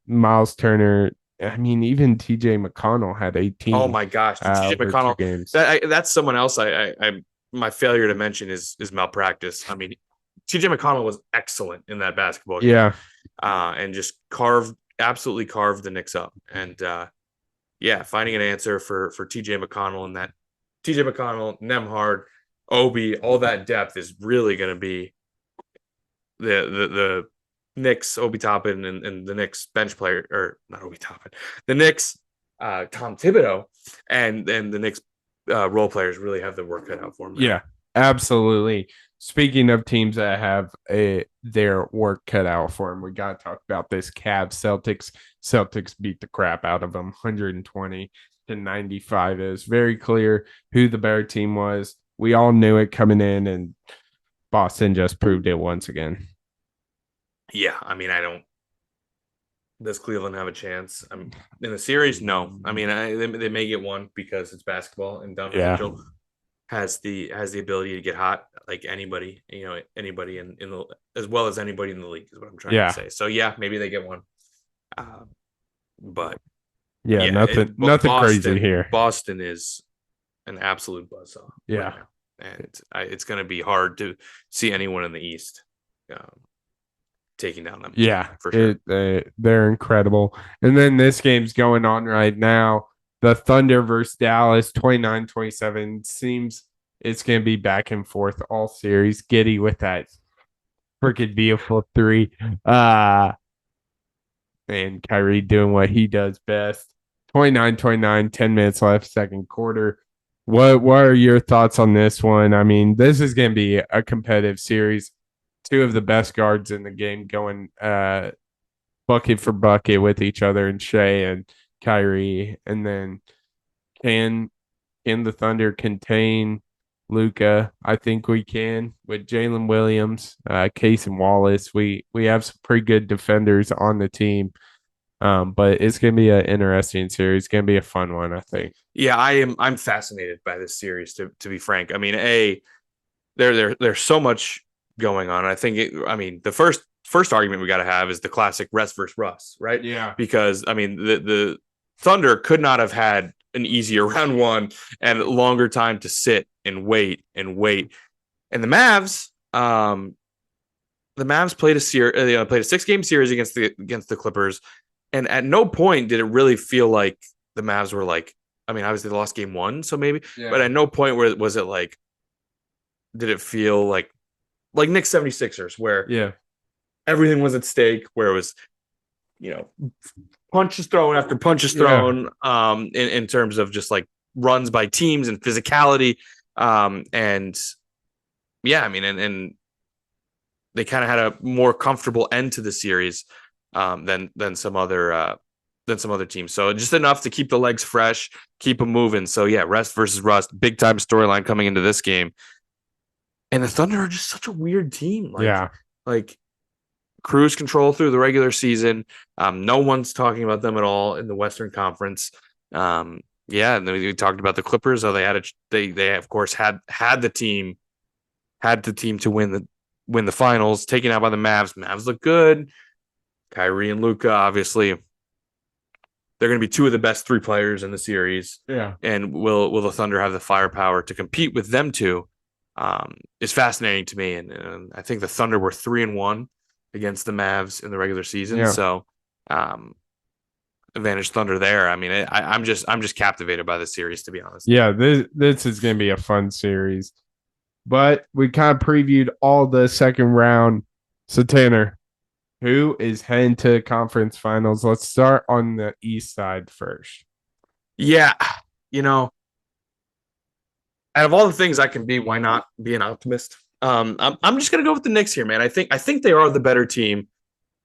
Miles Turner. I mean, even TJ McConnell had Oh 18 my gosh, TJ over two McConnell. games. That's someone else. I my failure to mention is malpractice. I mean, TJ McConnell was excellent in that basketball game, Yeah. and just absolutely carved the Knicks up. And yeah, finding an answer for TJ McConnell and that TJ McConnell, Nemhard, Obi, all that depth is really going to be the Knicks, Obi Toppin, and the Knicks bench player, or not Obi Toppin, the Knicks, Tom Thibodeau, and the Knicks role players really have the work cut out for them. Yeah, absolutely. Speaking of teams that have their work cut out for them, we got to talk about this Cavs Celtics. Celtics beat the crap out of them 120-95. It was very clear who the better team was. We all knew it coming in, and Boston just proved it once again. Yeah, I mean, does Cleveland have a chance? In the series? No. I mean, they may get one because it's basketball, and Donovan Mitchell has the ability to get hot like anybody, anybody in the, as well as anybody in the league is what I'm trying to say. So yeah, maybe they get one. But yeah, nothing Boston, crazy here. Boston is an absolute buzzsaw. Yeah. Right now. And it's going to be hard to see anyone in the East taking down them. Yeah, for sure. They're incredible. And then this game's going on right now. The Thunder versus Dallas, 29-27. Seems it's going to be back and forth all series. Giddy with that freaking beautiful three. And Kyrie doing what he does best. 29-29, 10 minutes left, second quarter. What are your thoughts on this one? I mean, this is going to be a competitive series. Two of the best guards in the game going bucket for bucket with each other, and Shea and Kyrie. And then can the Thunder contain Luka? I think we can with Jalen Williams, Case and Wallace. We have some pretty good defenders on the team. But it's gonna be an interesting series. It's gonna be a fun one, I think. Yeah, I'm fascinated by this series, to be frank. I mean, there's so much going on. I think the first argument we got to have is the classic rest versus rust, right? Yeah. Because I mean, the Thunder could not have had an easier round one and longer time to sit and wait. And the Mavs played a 6-game series against the Clippers, and at no point did it really feel like the Mavs were like, I mean, obviously they lost game one, so maybe, but at no point was it like, did it feel like Knicks 76ers, where everything was at stake, where it was, punches thrown after punches thrown, in terms of just like runs by teams and physicality. And yeah, I mean, and they kind of had a more comfortable end to the series than some other teams. So just enough to keep the legs fresh, keep them moving. So yeah, rest versus rust, big time storyline coming into this game. And the Thunder are just such a weird team. Like cruise control through the regular season. No one's talking about them at all in the Western Conference. And then we talked about the Clippers. So they of course had the team to win the finals, taken out by the Mavs. Mavs look good. Kyrie and Luka, obviously, they're going to be two of the best three players in the series. Yeah. And will the Thunder have the firepower to compete with them two? Is fascinating to me. And I think the Thunder were 3-1 against the Mavs in the regular season. Yeah. So, advantage Thunder there. I mean, I'm just captivated by the series, to be honest. Yeah, this is going to be a fun series. But we kind of previewed all the second round. So, Tanner, who is heading to conference finals? Let's start on the East side first. Yeah, out of all the things I can be, why not be an optimist? I'm just gonna go with the Knicks here, man. I think they are the better team.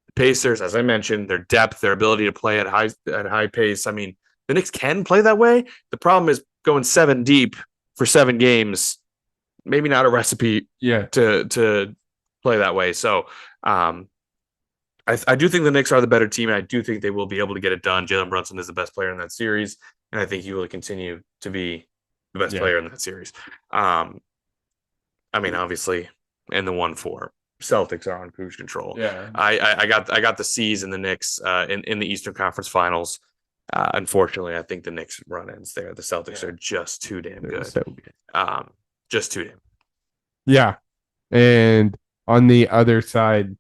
The Pacers, as I mentioned, their depth, their ability to play at high pace. I mean, the Knicks can play that way. The problem is going 7 deep for 7 games. Maybe not a recipe to play that way. So I do think the Knicks are the better team, and I do think they will be able to get it done. Jalen Brunson is the best player in that series, and I think he will continue to be the best player in that series. I mean, obviously, in the 1-4, Celtics are on cruise control. Yeah. I got the C's and the Knicks in the Eastern Conference Finals. Unfortunately, I think the Knicks run ends there. The Celtics are just too damn They're good. so good. Just too damn. Yeah. And on the other side,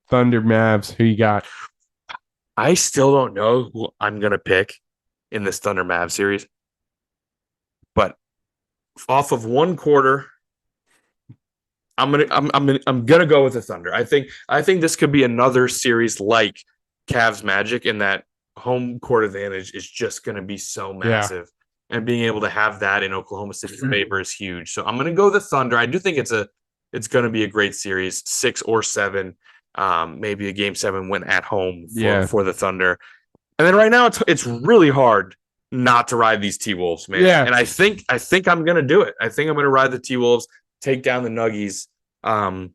Thunder Mavs, who you got? I still don't know who I'm gonna pick in this Thunder Mavs series, but off of one quarter, I'm gonna go with the Thunder. I think this could be another series like Cavs Magic in that home court advantage is just gonna be so massive. And being able to have that in Oklahoma City's favor is huge. So I'm gonna go the Thunder. I do think it's gonna be a great series, 6 or 7. Maybe a game 7 win at home for the Thunder. And then right now it's really hard not to ride these T-Wolves, man. Yeah. And I think I'm gonna do it. I think I'm gonna ride the T-Wolves, take down the Nuggies. And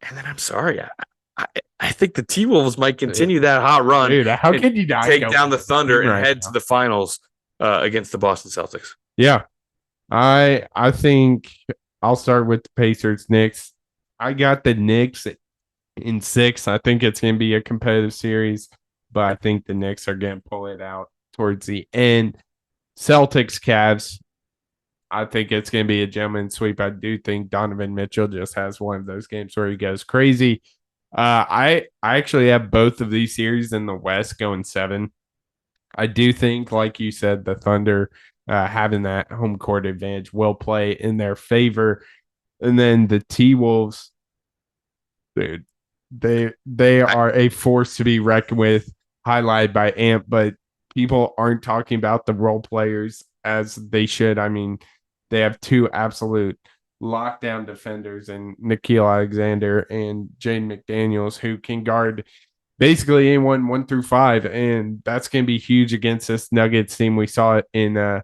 then I'm sorry, I think the T-Wolves might continue that hot run. Dude, how can you not take down the Thunder and right head now to the finals against the Boston Celtics? Yeah. I think I'll start with the Pacers Knicks. I got the Knicks in 6. I think it's going to be a competitive series, but I think the Knicks are going to pull it out towards the end. Celtics Cavs. I think it's going to be a gentleman's sweep. I do think Donovan Mitchell just has one of those games where he goes crazy. I actually have both of these series in the West going 7. I do think, like you said, the Thunder having that home court advantage will play in their favor. And then the T-Wolves, dude, they are a force to be reckoned with, highlighted by Amp, but people aren't talking about the role players as they should. I mean, they have 2 absolute lockdown defenders in Nickeil Alexander and Jaden McDaniels who can guard basically anyone 1 through 5, and that's going to be huge against this Nuggets team. We saw it in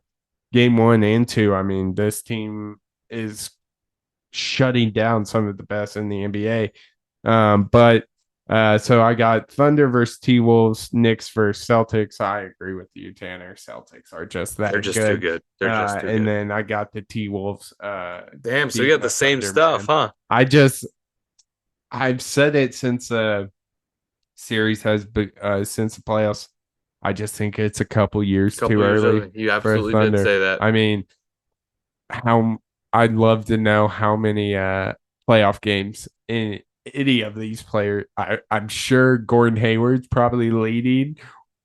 game 1 and 2. I mean, this team is shutting down some of the best in the NBA. So I got Thunder versus T-Wolves, Knicks versus Celtics. I agree with you, Tanner. Celtics are just that They're just good. too good. They're just too and good. then I got the T-Wolves. Damn, so you got the same Thunder, stuff, man. huh? I've said it since series has been since the playoffs. I just think it's a couple years too early. You absolutely did say that. I mean, I'd love to know how many playoff games in any of these players. I'm sure Gordon Hayward's probably leading,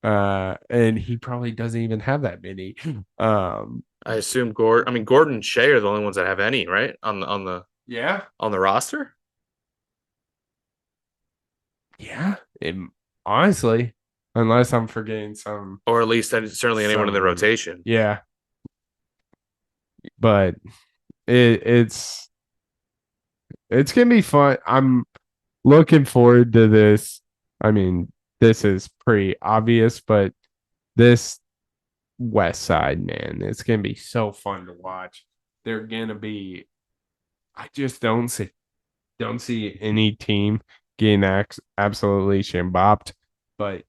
and he probably doesn't even have that many. I assume Gordon and Shea are the only ones that have any, right? On the roster. Yeah, honestly, unless I'm forgetting some, or at least certainly anyone in the rotation. Yeah, but it's gonna be fun. I'm looking forward to this. I mean, this is pretty obvious, but this West Side, man, it's gonna be so fun to watch. They're gonna be. I just don't see any team getting absolutely shimbopped, but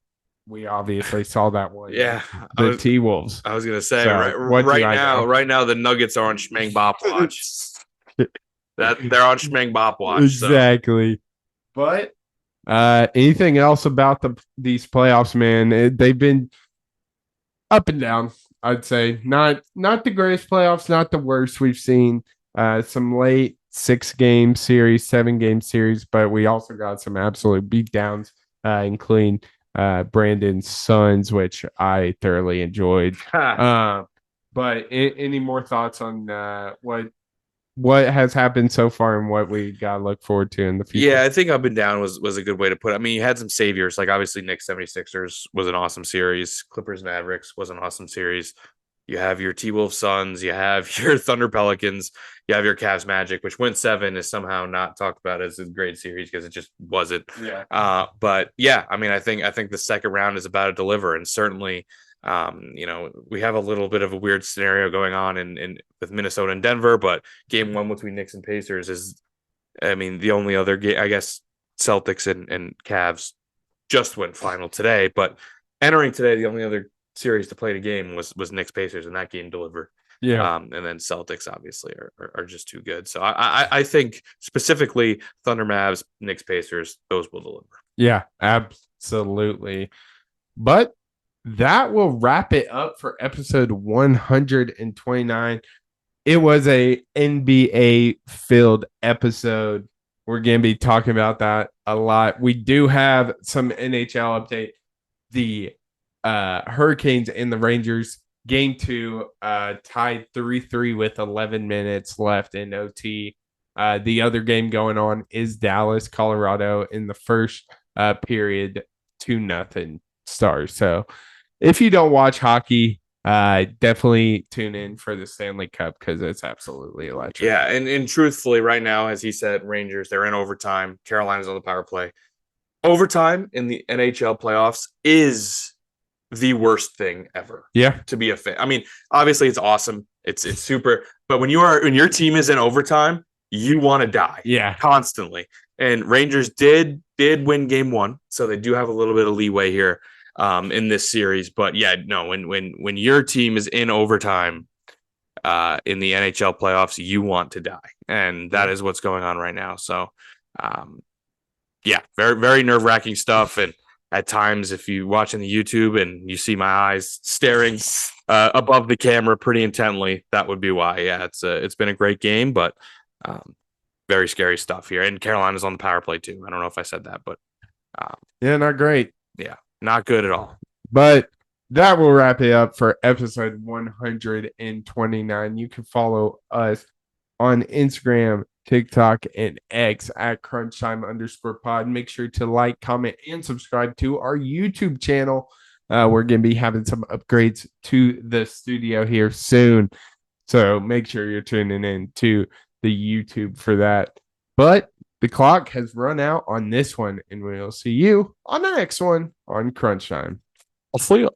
we obviously saw that one. Yeah, the T-Wolves. I was gonna say right now the Nuggets are on Schmeng Bop watch. They're on Schmeng Bop watch. Exactly. So. But anything else about these playoffs, man? They've been up and down. I'd say not the greatest playoffs, not the worst we've seen. Some late 6-game series, 7-game series, but we also got some absolute beatdowns, including Brandon's Suns, which I thoroughly enjoyed. But any more thoughts on what has happened so far and what we got to look forward to in the future? Yeah, I think up and down was a good way to put it. I mean, you had some saviors, like obviously Knicks 76ers was an awesome series. Clippers Mavericks was an awesome series. You have your T-Wolves Suns, you have your Thunder Pelicans, you have your Cavs Magic, which went 7 is somehow not talked about as a great series because it just wasn't. Yeah. But yeah, I mean, I think the second round is about to deliver, and certainly, we have a little bit of a weird scenario going on in with Minnesota and Denver, but game 1 between Knicks and Pacers is, I mean, the only other game, I guess, Celtics and Cavs just went final today, but entering today, the only other series to play the game was Knicks Pacers, and that game delivered. Yeah. And then Celtics obviously are just too good. So I think specifically Thunder, Mavs, Knicks, Pacers, those will deliver. Yeah, absolutely. But that will wrap it up for episode 129. It was a NBA filled episode. We're going to be talking about that a lot. We do have some NHL update. The Hurricanes and the Rangers game 2 tied 3-3 with 11 minutes left in OT. The other game going on is Dallas, Colorado in the first period, 2-0 Stars. So if you don't watch hockey, definitely tune in for the Stanley Cup because it's absolutely electric. Yeah, and truthfully, right now, as he said, Rangers, they're in overtime. Carolina's on the power play. Overtime in the NHL playoffs is the worst thing ever. Yeah. To be a fan. I mean, obviously it's awesome. It's super, but when your team is in overtime, you want to die. Yeah. Constantly. And Rangers did win game 1, so they do have a little bit of leeway here in this series. But yeah, no, when your team is in overtime in the NHL playoffs, you want to die. And that is what's going on right now. So yeah, very, very nerve-wracking stuff. And at times, if you watch on the YouTube and you see my eyes staring above the camera pretty intently, that would be why. Yeah, it's been a great game, but very scary stuff here. And Carolina's on the power play too. I don't know if I said that, but yeah, not great. Yeah, not good at all. But that will wrap it up for episode 129. You can follow us on Instagram, TikTok, and X at crunchtime_pod. Make sure to like, comment, and subscribe to our YouTube channel. We're going to be having some upgrades to the studio here soon. So make sure you're tuning in to the YouTube for that. But the clock has run out on this one, and we'll see you on the next one on Crunch Time. I'll see you.